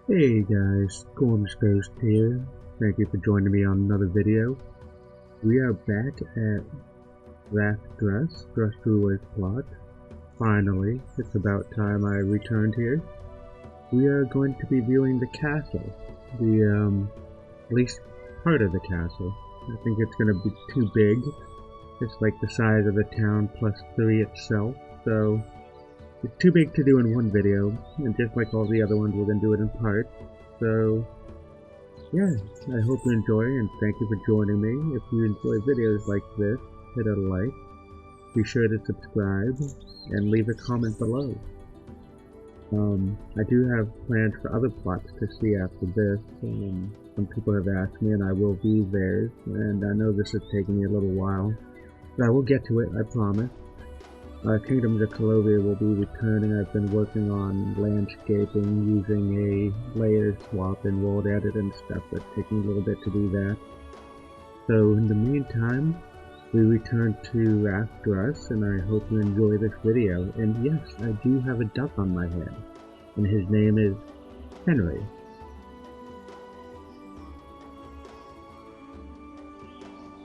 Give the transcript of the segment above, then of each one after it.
Hey guys, Gorm's Ghost here. Thank you for joining me on another video. We are back at Rath Druss, Druss plot. Finally, it's about time I returned here. We are going to be viewing the castle. At least part of the castle. I think it's going to be too big. It's like the size of the town plus 3 itself, so it's too big to do in one video, and just like all the other ones, we're going to do it in parts. So, yeah, I hope you enjoy, and thank you for joining me. If you enjoy videos like this, hit a like, be sure to subscribe, and leave a comment below. I do have plans for other plots to see after this. Some people have asked me, and I will view theirs, and I know this is taking me a little while, but I will get to it, I promise. Kingdoms of Calovia will be returning. I've been working on landscaping using a layer swap and world edit and stuff, but taking a little bit to do that. So in the meantime, we return to Rath Druss, and I hope you enjoy this video. And yes, I do have a duck on my head, and his name is Henry.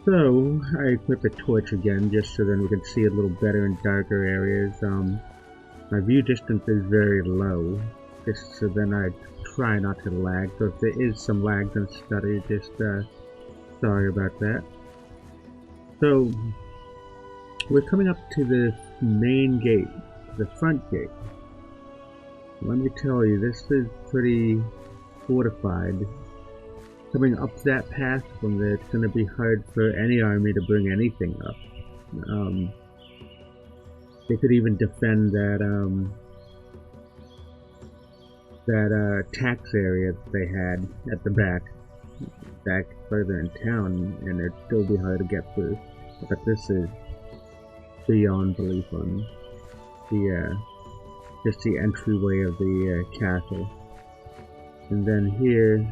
So, I equip a torch again, just so then we can see a little better in darker areas. My view distance is very low, just so then I try not to lag. So if there is some lag and study, just sorry about that. So, we're coming up to the main gate, the front gate. Let me tell you, this is pretty fortified. Coming up that path from there, it's going to be hard for any army to bring anything up. They could even defend that tax area that they had at the back further in town, and it'd still be hard to get through. But this is beyond belief on just the entryway of the castle. And then here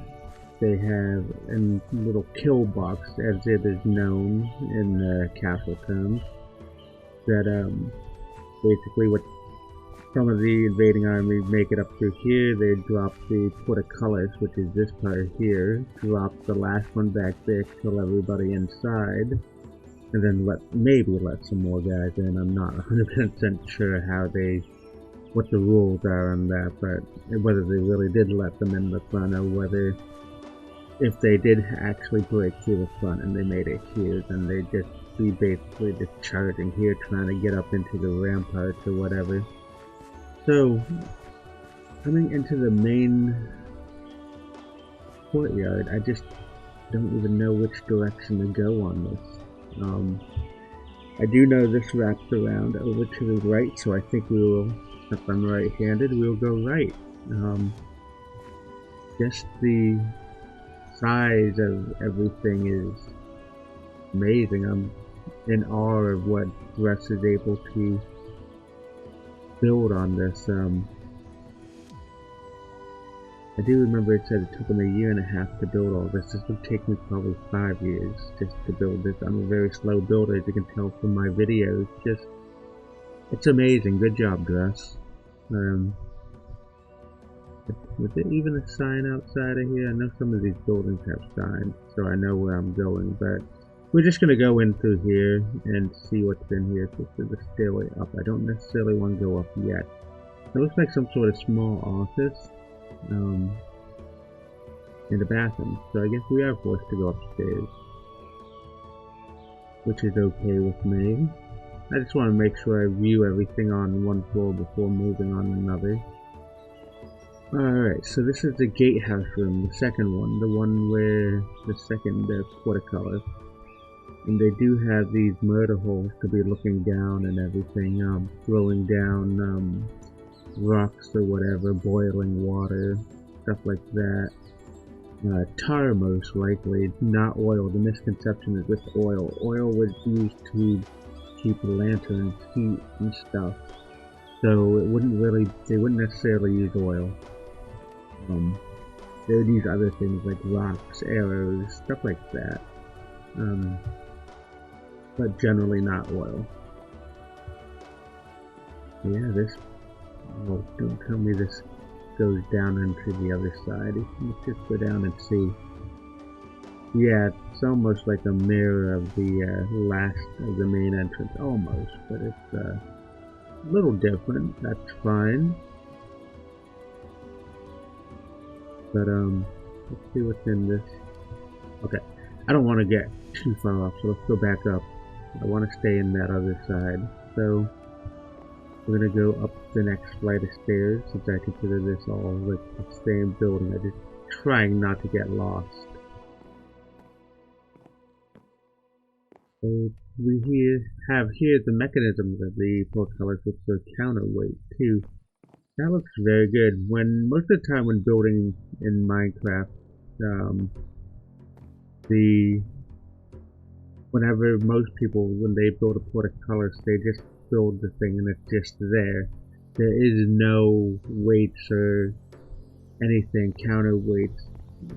they have a little kill box, as it is known in castle terms, that basically what some of the invading armies make it up through here. They drop the portcullis, which is this part here, drop the last one back there, kill everybody inside, and then maybe let some more guys in. I'm not 100% sure what the rules are on that, but whether they really did let them in the front, or whether if they did actually break through the front and they made it here, then they'd just be basically just charging here, trying to get up into the ramparts or whatever. So, coming into the main courtyard, I just don't even know which direction to go on this. I do know this wraps around over to the right, so I think we will, if I'm right-handed, we'll go right. Just the size of everything is amazing. I'm in awe of what Druss is able to build on this. I do remember it said it took them 1.5 years to build all this. This would take me probably 5 years just to build this. I'm a very slow builder, as you can tell from my videos. It's amazing. Good job, Druss. Was there even a sign outside of here? I know some of these buildings have signs, so I know where I'm going, but we're just going to go in through here and see what's in here. So this is the stairway up. I don't necessarily want to go up yet. It looks like some sort of small office and a bathroom, so I guess we are forced to go upstairs, which is okay with me. I just want to make sure I view everything on one floor before moving on another. Alright, so this is the gatehouse room, the second one, the one where the second portcullis. And they do have these murder holes to be looking down and everything, throwing down rocks or whatever, boiling water, stuff like that. Tar most likely, not oil. The misconception is with oil. Oil was used to keep lanterns, heat, and stuff. So they wouldn't necessarily use oil. They would use other things like rocks, arrows, stuff like that. But generally not oil. Yeah, this... Oh, don't tell me this goes down into the other side. Let's just go down and see. Yeah, it's almost like a mirror of the last of the main entrance, almost, but it's a little different. That's fine. But let's see what's in this. Okay, I don't want to get too far off, so let's go back up. I want to stay in that other side. So we're gonna go up the next flight of stairs, since I consider this all like the same building. I'm just trying not to get lost. So we have here the mechanism of the portcullis with the counterweight too. That looks very good. Most of the time when building in Minecraft, whenever most people, when they build a portcullis, they just build the thing and it's just there. There is no weights or anything, counterweights,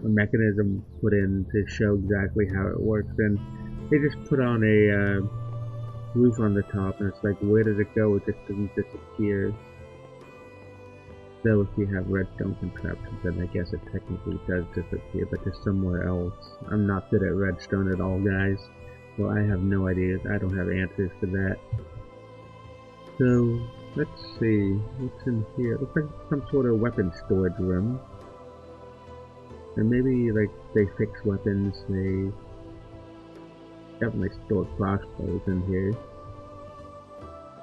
a mechanism put in to show exactly how it works. And they just put on a roof on the top, and it's like, where does it go? It just doesn't disappear. So if you have redstone contraptions, then I guess it technically does disappear, but just somewhere else. I'm not good at redstone at all, guys. Well, I have no ideas. I don't have answers for that. So, let's see. What's in here? It looks like some sort of weapon storage room. And maybe, like, they fix weapons, they definitely store crossbows in here.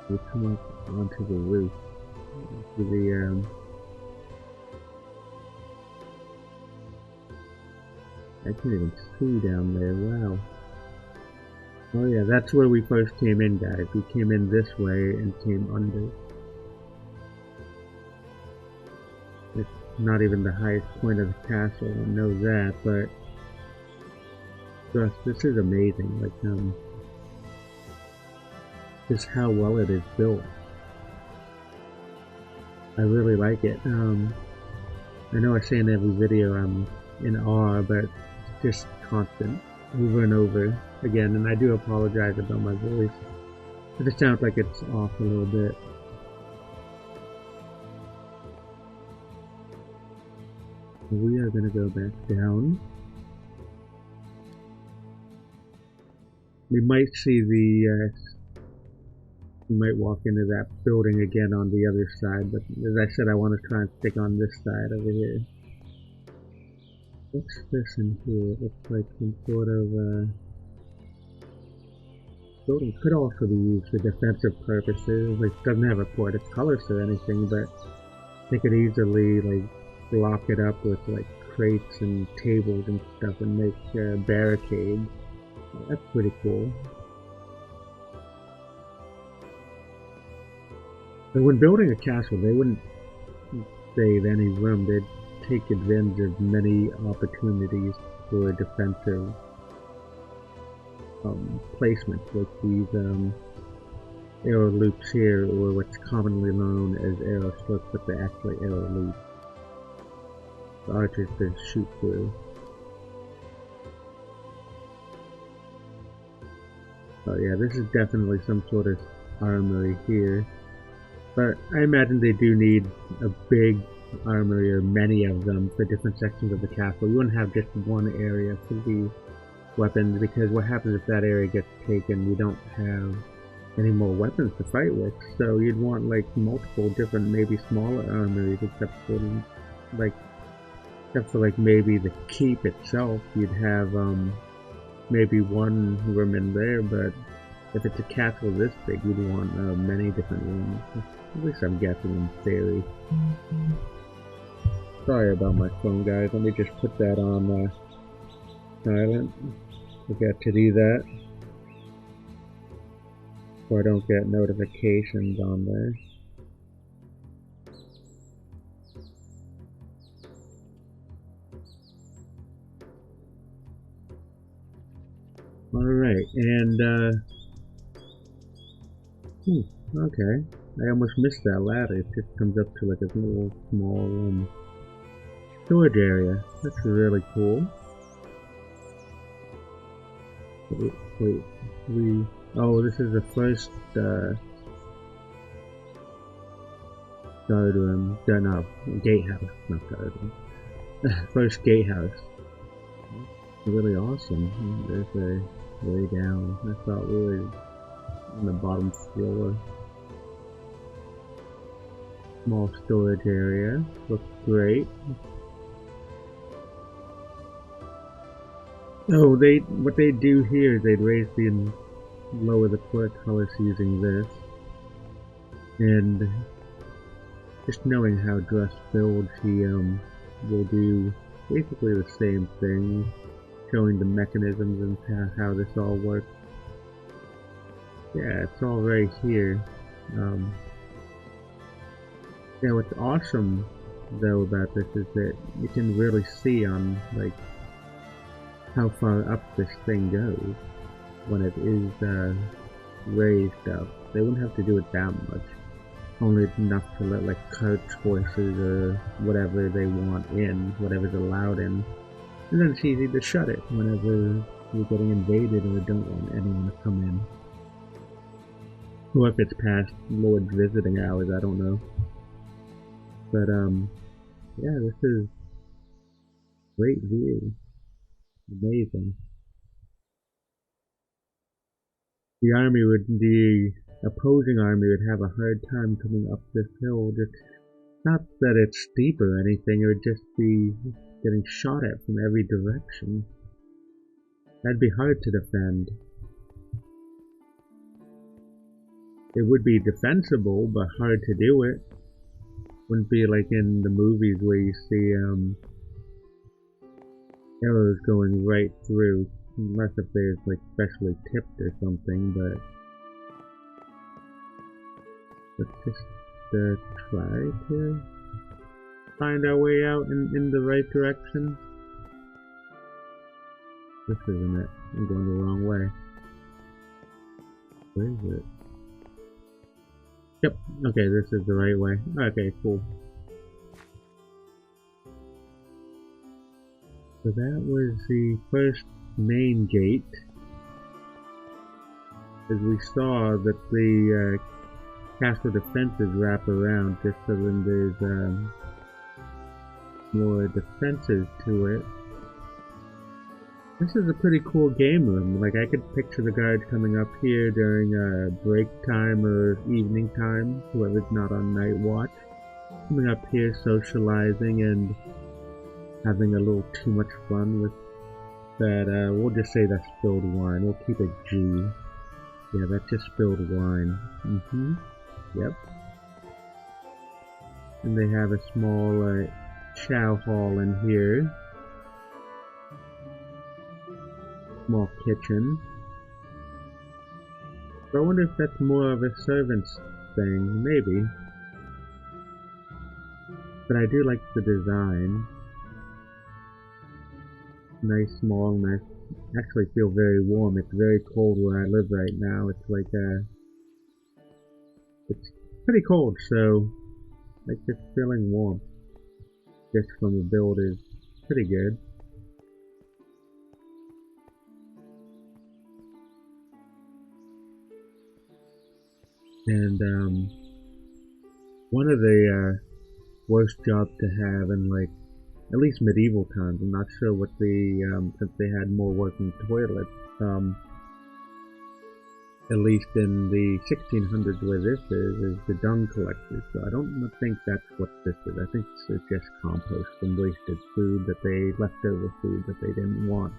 We come up onto the roof. To the, I can't even see down there, wow. Oh yeah, that's where we first came in, guys. We came in this way and came under. It's not even the highest point of the castle, I know that, but this is amazing, like, just how well it is built. I really like it. I know I say in every video I'm in awe, but it's just constant, over and over again, and I do apologize about my voice if it sounds like it's off a little bit. We are going to go back down. We might see the, we might walk into that building again on the other side, but as I said, I want to try and stick on this side over here. What's this in here? It looks like some sort of, building could also be used for defensive purposes. Like, it doesn't have a portcullis or anything, but they could easily, like, block it up with, like, crates and tables and stuff and make barricades. That's pretty cool. But when building a castle, they wouldn't save any room. They'd take advantage of many opportunities for defensive placements, like these arrow loops here, or what's commonly known as arrow slits, but they're actually arrow loops. The archers could shoot through. Oh yeah, this is definitely some sort of armory here. But I imagine they do need a big armory, or many of them, for different sections of the castle. You wouldn't have just one area for the weapons, because what happens if that area gets taken, you don't have any more weapons to fight with. So you'd want like multiple different, maybe smaller armories, except for like maybe the keep itself. You'd have maybe one room in there, but if it's a castle this big, you'd want many different rooms. At least I'm guessing in theory. Sorry about my phone, guys. Let me just put that on silent. Forget to do that, so I don't get notifications on there. Alright, and okay. I almost missed that ladder. It just comes up to like a little small storage area. That's really cool. Wait, oh, this is the first, guard room. No, gatehouse, not guard room. First gatehouse. Really awesome. There's a way down. I thought we were on the bottom floor. Small storage area. Looks great. Oh, what they do here is they'd raise and lower the portcullis using this. And just knowing how Druss builds, he will do basically the same thing, showing the mechanisms and how this all works. Yeah, it's all right here. Yeah, what's awesome though about this is that you can really see on like how far up this thing goes when it is raised up. They wouldn't have to do it that much. Only enough to let like carts, horses, or whatever they want in, whatever's allowed in. And then it's easy to shut it whenever you're getting invaded or don't want anyone to come in. Or if it's past Lord's visiting hours, I don't know. But yeah, this is great view. Amazing. The opposing army would have a hard time coming up this hill. Just not that it's steep or anything, it would just be getting shot at from every direction. That'd be hard to defend. It would be defensible, but hard to do it. Wouldn't be like in the movies where you see arrows going right through, unless if there's like specially tipped or something, but let's just try to find our way out in the right direction. This isn't it. I'm going the wrong way. Where is it? Yep, okay, this is the right way. Okay, cool. So that was the first main gate. As we saw that the castle defenses wrap around just so then there's more defenses to it. This is a pretty cool game room. Like I could picture the guards coming up here during break time or evening time, whoever's not on night watch. Coming up here socializing and having a little too much fun with that, we'll just say that's spilled wine. We'll keep it G. Yeah, that's just spilled wine. Yep. And they have a small chow hall in here. Small kitchen. But I wonder if that's more of a servant's thing. Maybe. But I do like the design. Nice, small, nice. Actually feel very warm. It's very cold where I live right now. It's like it's pretty cold, so like just feeling warm. Just from the build is pretty good. And one of the worst jobs to have in like at least medieval times. I'm not sure what the since they had more working toilets. At least in the 1600s where this is the dung collector. So I don't think that's what this is. I think this is just compost from wasted food that leftover food that they didn't want.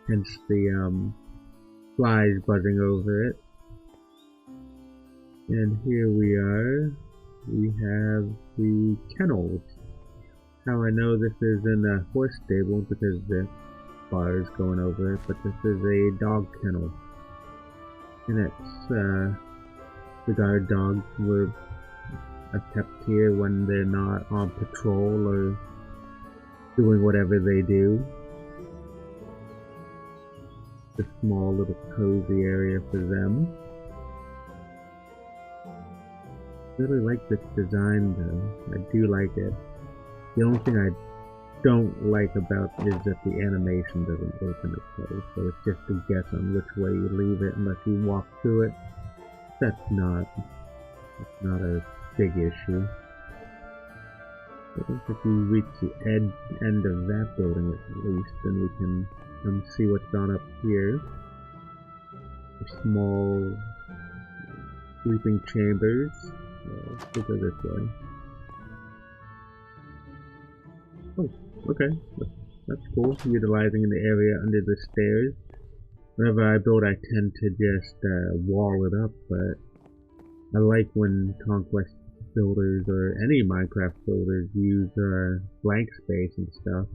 Hence the flies buzzing over it. And here we are. We have the kennels. How I know this is in a horse stable because the bar is going over it, but this is a dog kennel. And it's, the guard dogs are kept here when they're not on patrol or doing whatever they do. It's a small little cozy area for them. Really like this design though. I do like it. The only thing I don't like about it is that the animation doesn't open or close, so it's just a guess on which way you leave it unless you walk through it. That's not a big issue. I think if we reach the end of that building at least, then we can come see what's on up here. The small sleeping chambers. We'll go this way. Oh, okay. That's cool. Utilizing the area under the stairs. Whenever I build, I tend to just wall it up, but I like when Conquest builders or any Minecraft builders use blank space and stuff.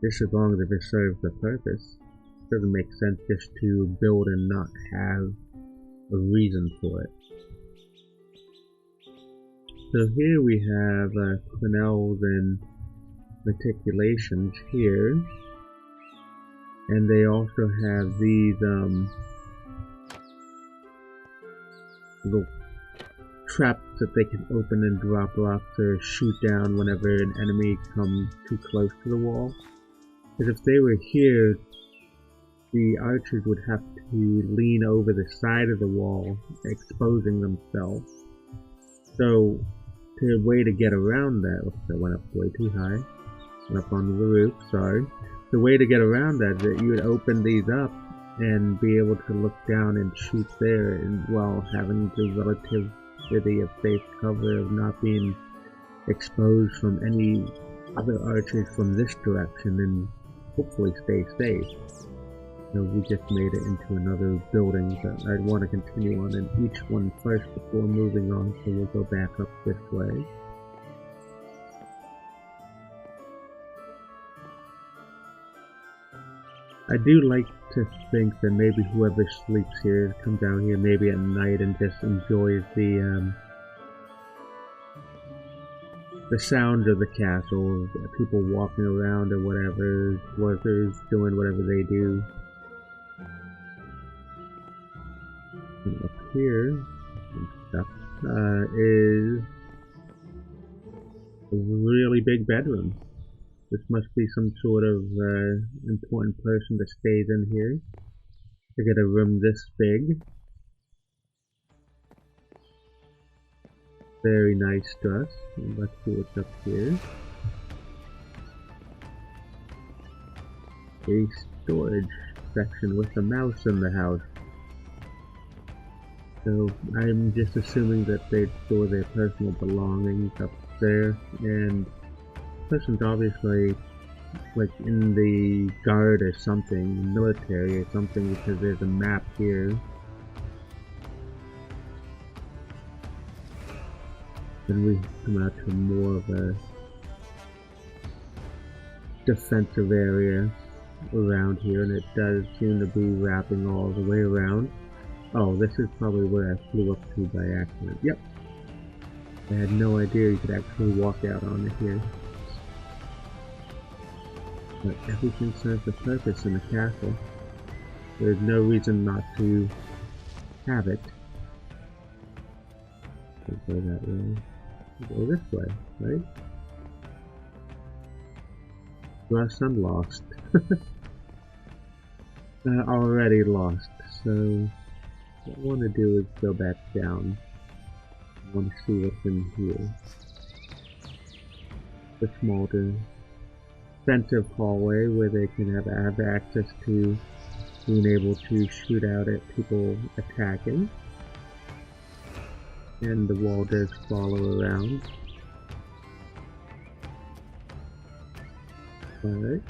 Just as long as it serves the purpose. It doesn't make sense just to build and not have a reason for it. So here we have quenelles and reticulations here, and they also have these little traps that they can open and drop blocks or shoot down whenever an enemy comes too close to the wall. Because if they were here, the archers would have to lean over the side of the wall, exposing themselves. So, the way to get around that, oops, that went up way too high, went up onto the roof, sorry. The way to get around that is that you would open these up and be able to look down and shoot there, and while having the relativity of safe cover of not being exposed from any other archers from this direction, and hopefully stay safe. So we just made it into another building that I'd want to continue on in each one first before moving on, so we'll go back up this way. I do like to think that maybe whoever sleeps here comes out here maybe at night and just enjoys the sound of the castle, people walking around or whatever, workers doing whatever they do. And up here and stuff is a really big bedroom. This must be some sort of important person that stays in here to get a room this big. Very nice dress. Let's see what's up here. A storage section with a mouse in the house. So I'm just assuming that they'd store their personal belongings up there, and the person's obviously like in the guard or something, military or something, because there's a map here. Then we come out to more of a defensive area around here, and it does seem to be wrapping all the way around. Oh, this is probably where I flew up to by accident. Yep. I had no idea you could actually walk out onto here. But everything serves a purpose in the castle. There's no reason not to have it. Let's go that way. Go this way, right? Lost and lost. Already lost, so what I want to do is go back down. I want to see what's in here. The small defensive hallway where they can have access to being able to shoot out at people attacking. And the wall does follow around. Alright.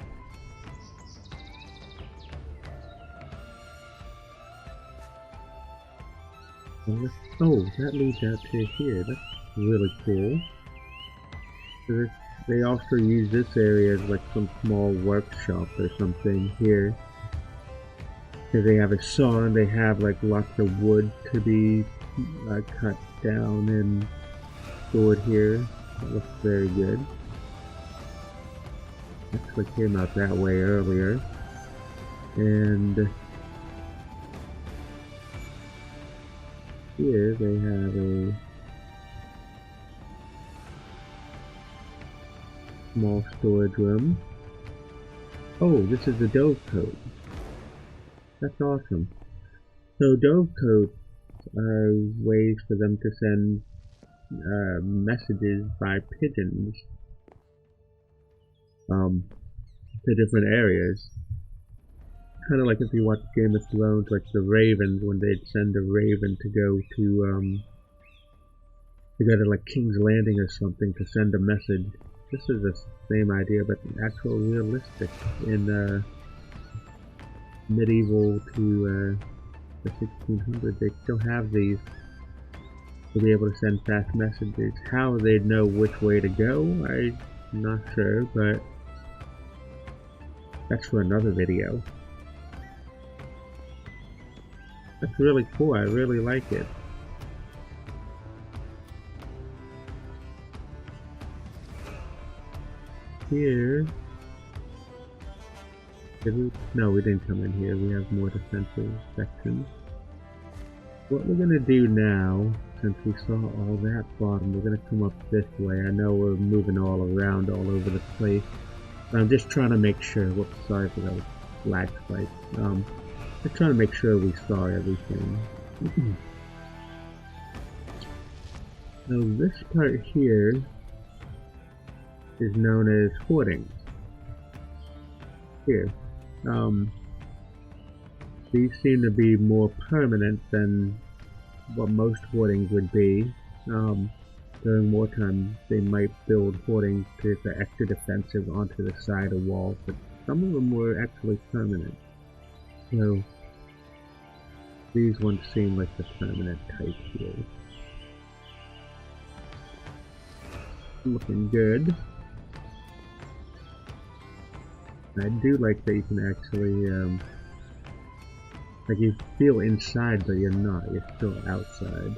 Oh, that leads out to here. That's really cool. So they also use this area as like some small workshop or something here. Because they have a saw and they have like lots of wood to be cut down and stored here. That looks very good. Actually came out that way earlier. And here they have a small storage room. Oh, this is the dovecote. That's awesome. So dovecotes are ways for them to send messages by pigeons to different areas. Kind of like if you watch Game of Thrones, like the Ravens, when they'd send a raven to go to like King's Landing or something to send a message. This is the same idea, but actual realistic in medieval to the 1600s. They still have these to be able to send fast messages. How they'd know which way to go, I'm not sure, but that's for another video. That's really cool, I really like it. Here... No, we didn't come in here, we have more defensive sections. What we're gonna do now, since we saw all that bottom, we're gonna come up this way. I know we're moving all around all over the place, but I'm just trying to make sure. Whoops, sorry for those lag spikes. Just trying to make sure we saw everything. So this part here is known as hoardings. Here. These seem to be more permanent than what most hoardings would be. During wartime, they might build hoardings to for extra defensive onto the side of walls, but some of them were actually permanent. So these ones seem like the permanent type here. Looking good. I do like that you can actually, like you feel inside, but you're not. You're still outside.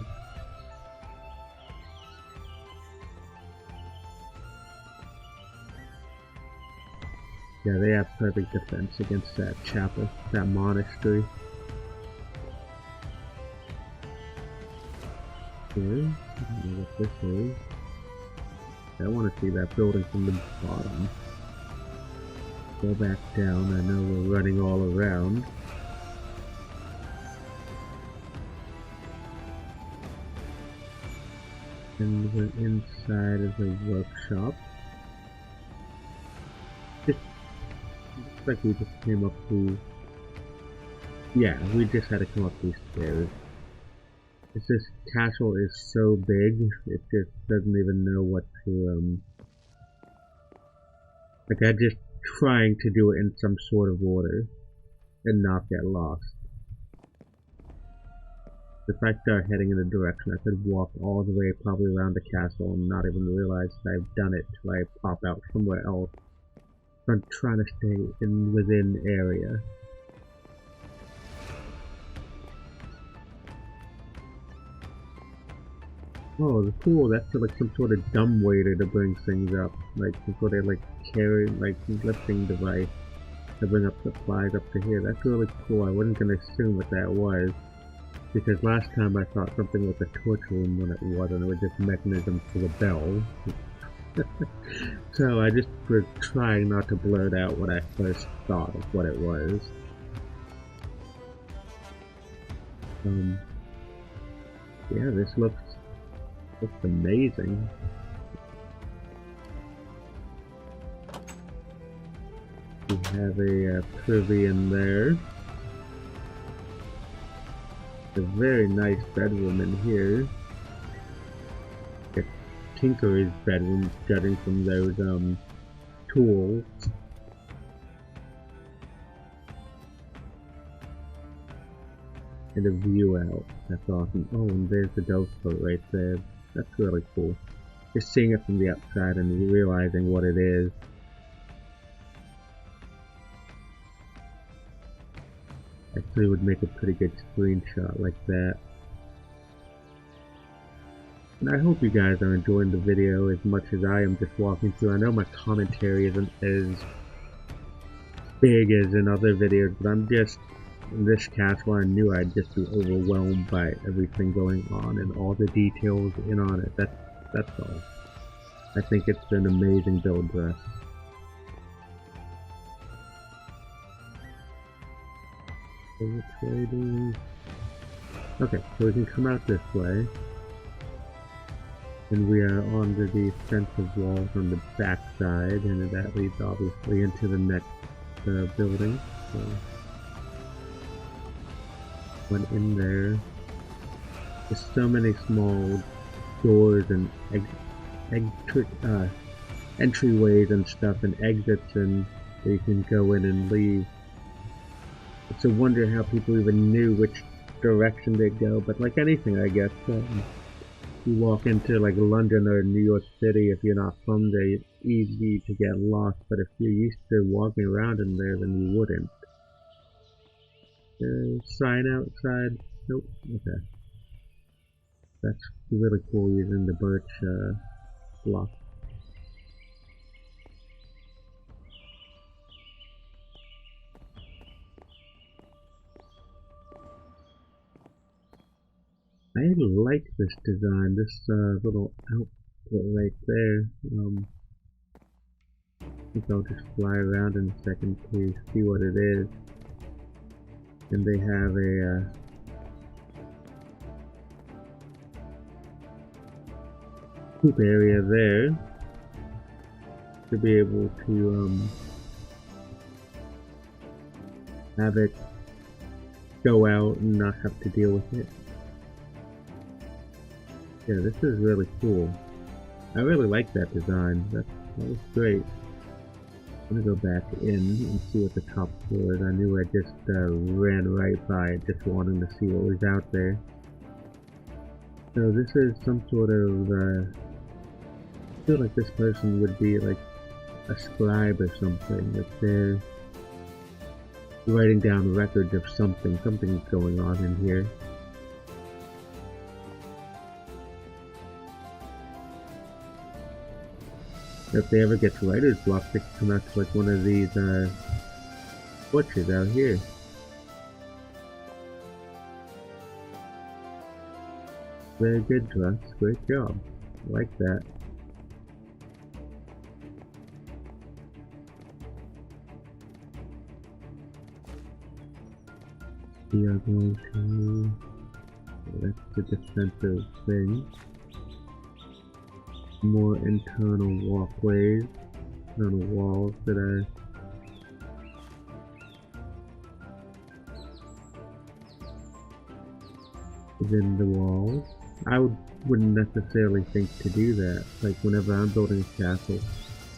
Yeah, they have perfect defense against that chapel, that monastery. Here, I don't know what this is. I want to see that building from the bottom. Go back down. I know we're running all around. And we're inside of the workshop. Looks like we just came up these. Yeah, we just had to come up these stairs. This castle is so big, it just doesn't even know what to, like I'm just trying to do it in some sort of order and not get lost. If I start heading in a direction, I could walk all the way probably around the castle and not even realize that I've done it till I pop out somewhere else. I'm trying to stay within area. Oh, cool, that's like some sort of dumb waiter to bring things up. Like some sort of like carry, like lifting device to bring up supplies up to here. That's really cool. I wasn't gonna assume what that was, because last time I thought something was a torch room when it wasn't. It was just a mechanism for the bell. So I just was trying not to blurt out what I first thought of what it was. Yeah, this looks amazing. We have a privy in there. A very nice bedroom in here. A tinker's bedroom, judging from those tools. And a view out. That's awesome. Oh, and there's the dove coat right there. That's really cool. Just seeing it from the outside and realizing what it is. Actually would make a pretty good screenshot like that. And I hope you guys are enjoying the video as much as I am just walking through. I know my commentary isn't as big as in other videos, but I'm just, in this castle, I knew I'd just be overwhelmed by everything going on and all the details in on it. That's all. I think it's an amazing build dress. Okay, so we can come out this way. And we are on the defensive walls on the back side, and that leads obviously into the next building. So went in there. There's so many small doors and entryways and stuff, and exits, and you can go in and leave. It's a wonder how people even knew which direction they'd go, but like anything, I guess. You walk into like London or New York City, if you're not from there, it's easy to get lost, but if you're used to walking around in there, then you wouldn't. Sign outside? Nope. Okay. That's really cool using the birch block. I like this design, this little output right there. I think I'll just fly around in a second to see what it is. And they have a hoop area there to be able to have it go out and not have to deal with it. Yeah, this is really cool. I really like that design. That was great. I'm gonna go back in and see what the top floor is. I knew I just ran right by it, just wanting to see what was out there. So this is some sort of, I feel like this person would be like a scribe or something. Like they're writing down records of something. Something's going on in here. If they ever get writer's block, they can come out to like one of these butchers out here. Very good, Druss. Great job. I like that. We are going to... That's the defensive thing. More internal walkways, internal walls that are within the walls. I wouldn't necessarily think to do that. Like whenever I'm building a castle,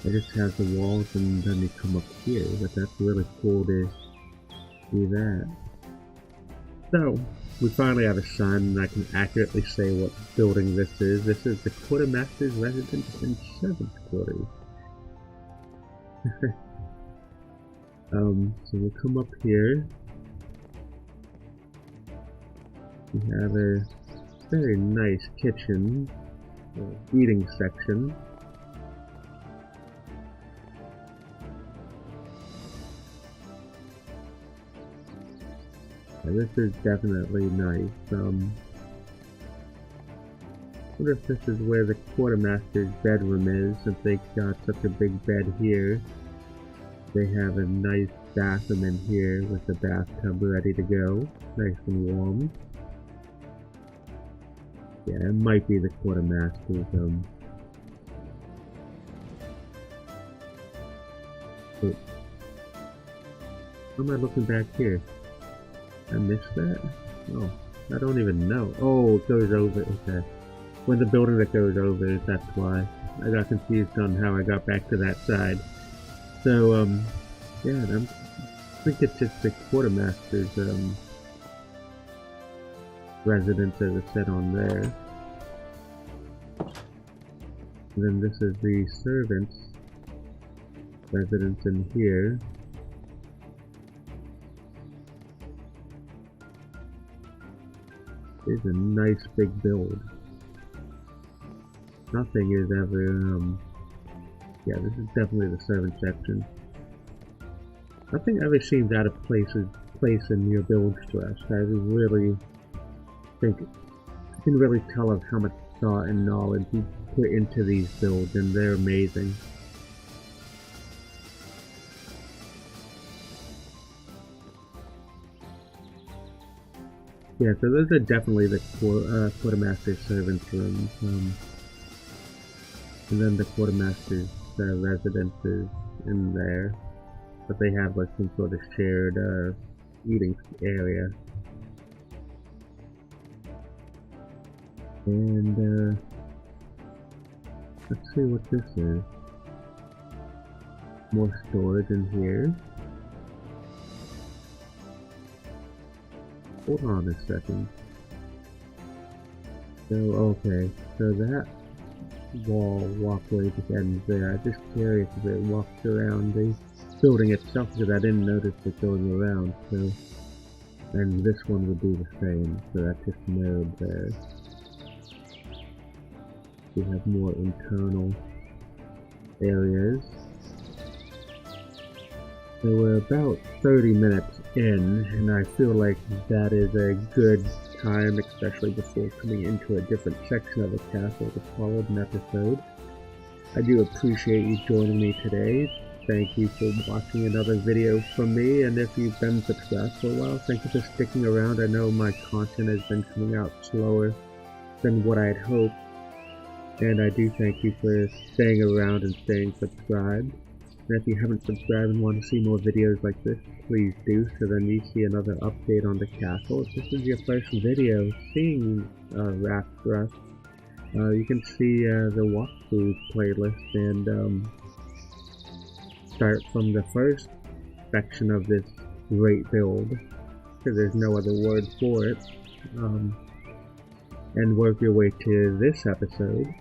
I just have the walls and then you come up here, but that's really cool to do that. So, we finally have a sign and I can accurately say what building this is. This is the Quartermaster's Residence and Servants' Quarters. So we'll come up here. We have a very nice kitchen, eating section. This is definitely nice. I wonder if this is where the quartermaster's bedroom is, since they got such a big bed here. They have a nice bathroom in here with the bathtub ready to go, nice and warm. Yeah, it might be the quartermaster's. Wait. How am I looking back here? I missed that? Oh, I don't even know. Oh, it goes over. Okay. When the building that goes over, that's why. I got confused on how I got back to that side. So, yeah, I think it's just the quartermaster's, residence as it said on there. And then this is the servant's residence in here. It's a nice big build. Nothing is ever, yeah, this is definitely the servant section. Nothing ever seems out of place in your build stress. I really think I can really tell of how much thought and knowledge you put into these builds, and they're amazing. Yeah, so those are definitely the quartermaster's servants' rooms. and then the quartermaster's residence is in there, but they have like some sort of shared eating area. And let's see what this is. More storage in here. Hold on a second. So, okay, so that walkway just ends there. I'm just curious if it walks around the building itself, because I didn't notice it going around, so. And this one would do the same, so that's just node there. We have more internal areas. So we're about 30 minutes in, and I feel like that is a good time, especially before coming into a different section of the castle, to follow an episode. I do appreciate you joining me today. Thank you for watching another video from me, and if you've been subscribed for a while, thank you for sticking around. I know my content has been coming out slower than what I'd hoped, and I do thank you for staying around and staying subscribed. And if you haven't subscribed and want to see more videos like this, please do, so then you see another update on the castle. If this is your first video seeing Rath Druss, you can see the walkthrough playlist and start from the first section of this great build, because there's no other word for it, and work your way to this episode.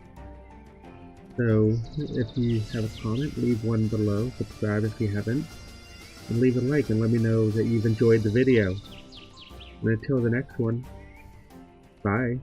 So, if you have a comment, leave one below, subscribe if you haven't, and leave a like and let me know that you've enjoyed the video. And until the next one, bye.